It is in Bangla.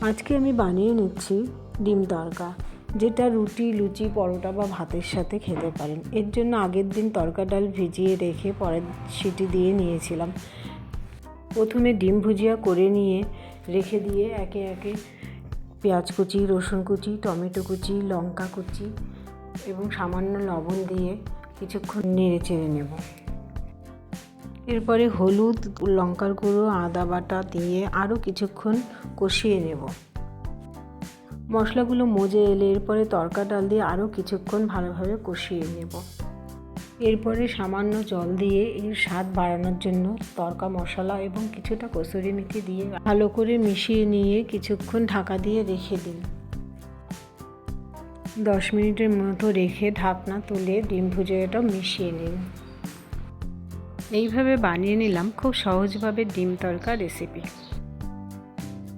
আজকে আমি বানিয়ে নিচ্ছি ডিম তড়কা, যেটা রুটি, লুচি, পরোটা বা ভাতের সাথে খেতে পারেন। এর জন্য আগের দিন তড়কা ডাল ভিজিয়ে রেখে পরে সিটি দিয়ে নিয়েছিলাম। প্রথমে ডিম ভুজিয়া করে নিয়ে রেখে দিয়ে একে একে পেঁয়াজ কুচি, রসুন কুচি, টমেটো কুচি, লঙ্কা কুচি এবং সামান্য লবণ দিয়ে কিছুক্ষণ নেড়ে চেড়ে নেব। এরপরে হলুদ, লঙ্কার গুঁড়ো, আদা বাটা দিয়ে আরও কিছুক্ষণ কষিয়ে নেব। মশলাগুলো মজে এলে এরপরে তড়কা ডাল দিয়ে আরও কিছুক্ষণ ভালোভাবে কষিয়ে নেব। এরপরে সামান্য জল দিয়ে এর স্বাদ বাড়ানোর জন্য তড়কা মশলা এবং কিছুটা কসুরি মেথি দিয়ে ভালো করে মিশিয়ে নিয়ে কিছুক্ষণ ঢাকা দিয়ে রেখে দিন। 10 মিনিটের মতো রেখে ঢাকনা তুলে ডিম ভুজিয়াটা মিশিয়ে নিন। এইভাবে বানিয়ে নিলাম খুব সহজভাবে ডিম তড়কা রেসিপি।